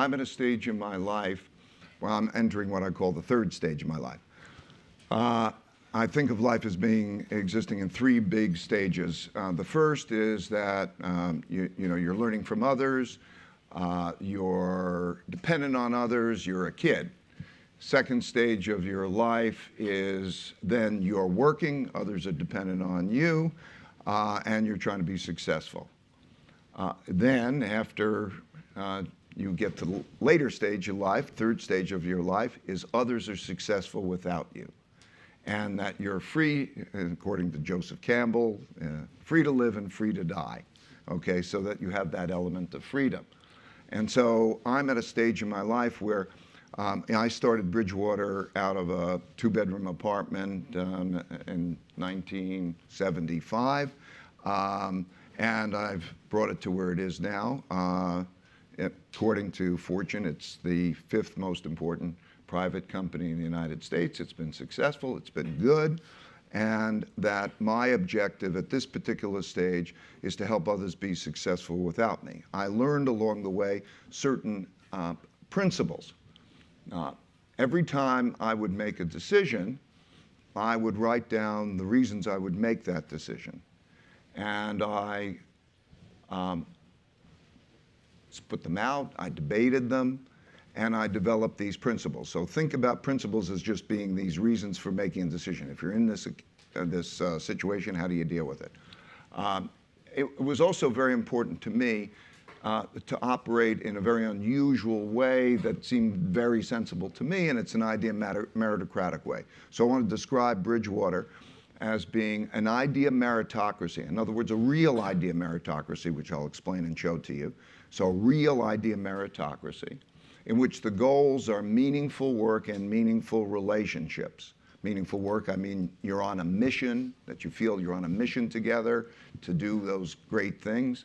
I'm at a stage in my life where I'm entering what I call the third stage of my life. I think of life as existing in three big stages. The first is that you're learning from others, you're dependent on others, you're a kid. Second stage of your life is then you're working, others are dependent on you, and you're trying to be successful. Then after you get to the later stage of life, third stage of your life, is others are successful without you. And that you're free, according to Joseph Campbell, free to live and free to die. Okay, so that you have that element of freedom. And so I'm at a stage in my life where I started Bridgewater out of a two-bedroom apartment in 1975, and I've brought it to where it is now. According to Fortune, it's the 5th most important private company in the United States. It's been successful, it's been good, and that my objective at this particular stage is to help others be successful without me. I learned along the way certain principles. Every time I would make a decision, I would write down the reasons I would make that decision. And I put them out, I debated them, and I developed these principles. So think about principles as just being these reasons for making a decision. If you're in this situation, how do you deal with it? It was also very important to me to operate in a very unusual way that seemed very sensible to me, and it's an idea meritocratic way. So I want to describe Bridgewater as being an idea meritocracy. In other words, a real idea meritocracy, which I'll explain and show to you. So a real idea meritocracy, in which the goals are meaningful work and meaningful relationships. Meaningful work, I mean you're on a mission, that you feel you're on a mission together to do those great things.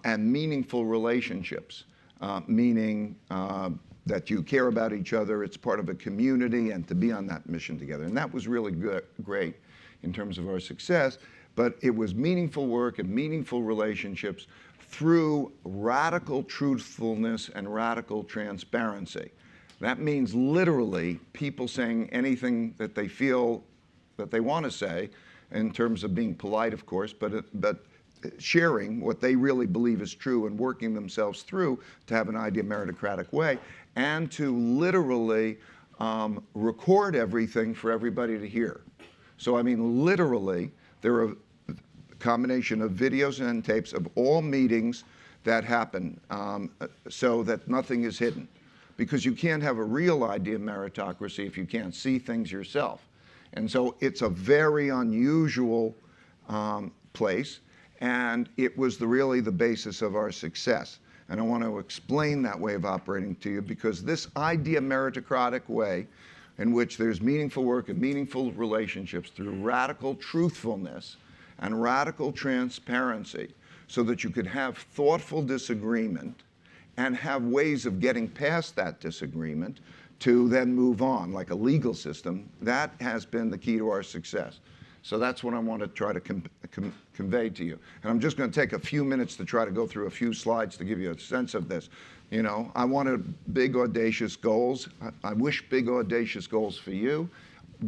And meaningful relationships, meaning that you care about each other, it's part of a community, and to be on that mission together. And that was really great in terms of our success, but it was meaningful work and meaningful relationships through radical truthfulness and radical transparency. That means literally people saying anything that they feel that they want to say, in terms of being polite, of course, but sharing what they really believe is true and working themselves through to have an idea meritocratic way, and to literally record everything for everybody to hear. So I mean literally, there are a combination of videos and tapes of all meetings that happen so that nothing is hidden. Because you can't have a real idea meritocracy if you can't see things yourself. And so it's a very unusual place, and it was really the basis of our success. And I want to explain that way of operating to you, because this idea meritocratic way, in which there's meaningful work and meaningful relationships through radical truthfulness and radical transparency, so that you could have thoughtful disagreement and have ways of getting past that disagreement to then move on, like a legal system, that has been the key to our success. So that's what I want to try to convey to you. And I'm just going to take a few minutes to try to go through a few slides to give you a sense of this. You know, I wanted big, audacious goals. I wish big, audacious goals for you.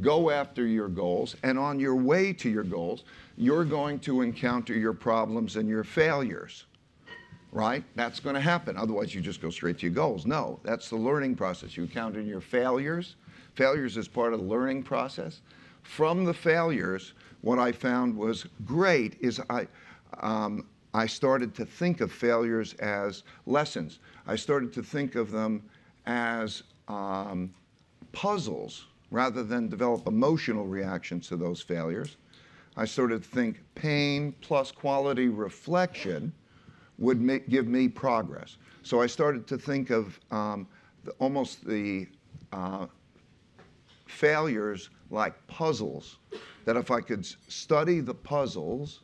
Go after your goals, and on your way to your goals, you're going to encounter your problems and your failures. Right? That's going to happen. Otherwise, you just go straight to your goals. No, that's the learning process. You encounter your failures. Failures is part of the learning process. From the failures, what I found was great is I started to think of failures as lessons. I started to think of them as puzzles rather than develop emotional reactions to those failures. I started to think pain plus quality reflection would give me progress. So I started to think of almost the failures like puzzles, that if I could study the puzzles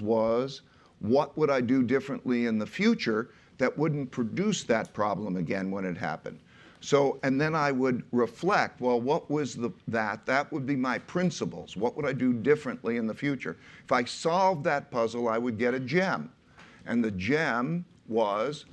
was, what would I do differently in the future that wouldn't produce that problem again when it happened? So, and then I would reflect, well, what was that would be my principles. What would I do differently in the future? If I solved that puzzle, I would get a gem. And the gem was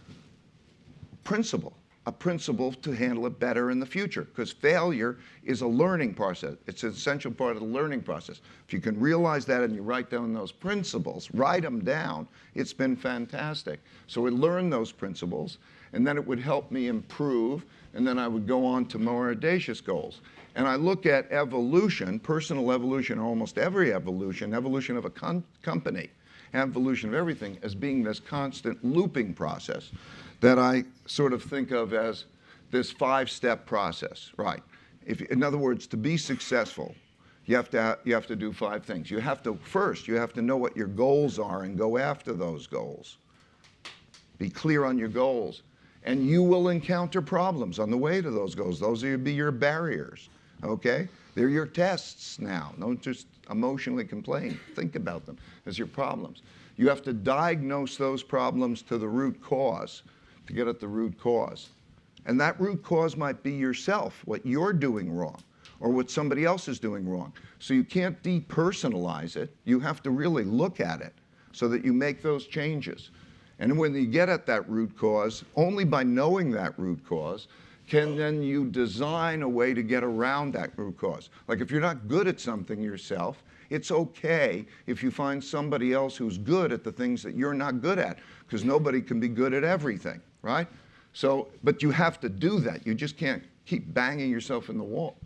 a principle to handle it better in the future, because failure is a learning process. It's an essential part of the learning process. If you can realize that and you write down those principles, write them down, it's been fantastic. So I learned those principles, and then it would help me improve, and then I would go on to more audacious goals. And I look at evolution, personal evolution, almost every evolution, evolution of a company, evolution of everything, as being this constant looping process that I sort of think of as this 5-step process, right? In other words, to be successful, you have to do 5 things. First, you have to know what your goals are and go after those goals. Be clear on your goals. And you will encounter problems on the way to those goals. Those will be your barriers, okay? They're your tests now. Don't just emotionally complain. Think about them as your problems. You have to diagnose those problems to the root cause, to get at the root cause. And that root cause might be yourself, what you're doing wrong, or what somebody else is doing wrong. So you can't depersonalize it. You have to really look at it so that you make those changes. And when you get at that root cause, only by knowing that root cause can then you design a way to get around that root cause. Like if you're not good at something yourself, it's okay if you find somebody else who's good at the things that you're not good at, because nobody can be good at everything, right? So, but you have to do that. You just can't keep banging yourself in the wall.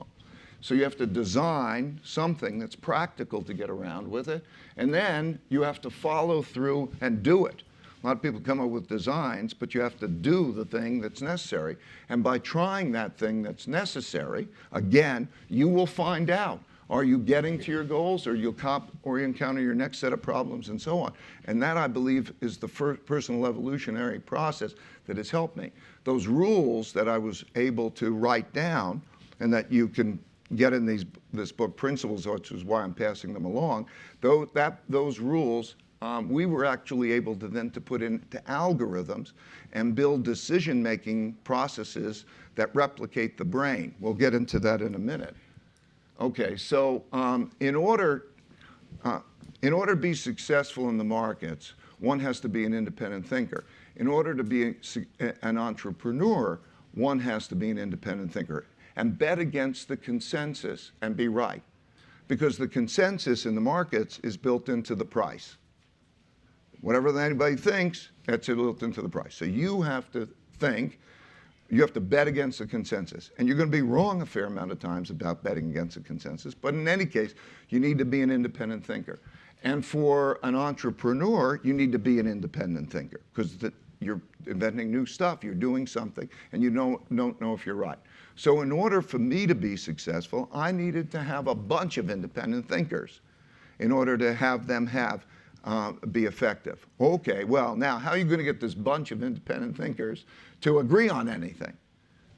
So you have to design something that's practical to get around with it, and then you have to follow through and do it. A lot of people come up with designs, but you have to do the thing that's necessary. And by trying that thing that's necessary, again, you will find out. Are you getting to your goals, or you'll encounter your next set of problems, and so on. And that, I believe, is the first personal evolutionary process that has helped me. Those rules that I was able to write down, and that you can get in this book, Principles, which is why I'm passing them along, those rules, we were actually able to then put into algorithms and build decision-making processes that replicate the brain. We'll get into that in a minute. Okay, so in order to be successful in the markets, one has to be an independent thinker. In order to be an entrepreneur, one has to be an independent thinker and bet against the consensus and be right. Because the consensus in the markets is built into the price. Whatever anybody thinks, that's built into the price. So you have to think, you have to bet against the consensus. And you're going to be wrong a fair amount of times about betting against the consensus. But in any case, you need to be an independent thinker. And for an entrepreneur, you need to be an independent thinker, because you're inventing new stuff, you're doing something, and you don't know if you're right. So in order for me to be successful, I needed to have a bunch of independent thinkers in order to have them be effective. Okay, well, now how are you going to get this bunch of independent thinkers to agree on anything?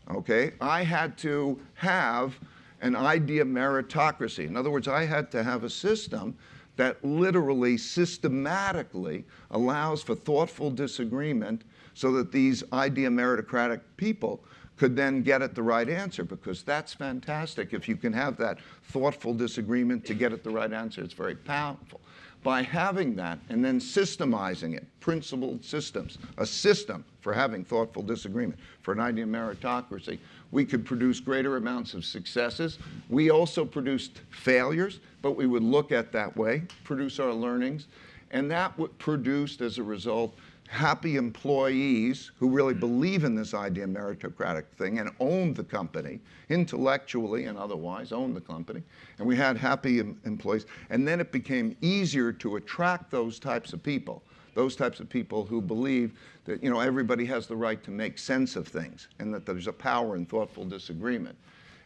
Okay, I had to have an idea meritocracy. In other words, I had to have a system that literally systematically allows for thoughtful disagreement so that these idea meritocratic people could then get at the right answer, because that's fantastic. If you can have that thoughtful disagreement to get at the right answer, it's very powerful. By having that and then systemizing it, principled systems, a system for having thoughtful disagreement, for an idea meritocracy, we could produce greater amounts of successes. We also produced failures, but we would look at that way, produce our learnings, and that produced, as a result, happy employees who really believe in this idea meritocratic thing and own the company, intellectually and otherwise own the company. And we had happy employees. And then it became easier to attract those types of people who believe that, you know, everybody has the right to make sense of things and that there's a power in thoughtful disagreement.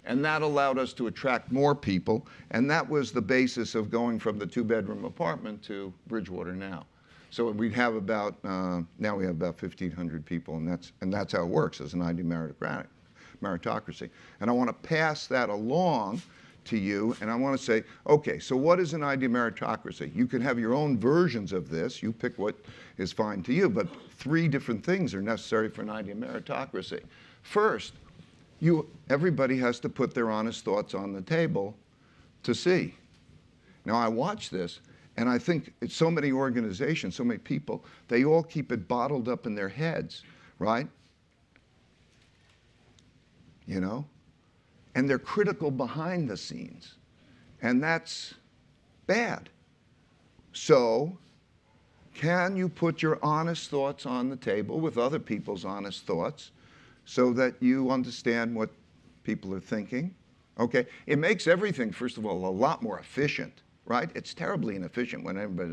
And that allowed us to attract more people. And that was the basis of going from the 2-bedroom apartment to Bridgewater now. So we'd have about, now we have about 1,500 people, and that's how it works as an idea meritocracy. And I want to pass that along to you, and I want to say, okay, so what is an idea meritocracy? You can have your own versions of this. You pick what is fine to you, but 3 different things are necessary for an idea meritocracy. First, everybody has to put their honest thoughts on the table to see. Now, I watch this, and I think it's so many organizations, so many people, they all keep it bottled up in their heads, right? you know? And they're critical behind the scenes. And that's bad. So, can you put your honest thoughts on the table with other people's honest thoughts so that you understand what people are thinking? Okay, it makes everything, first of all, a lot more efficient, right? It's terribly inefficient when everybody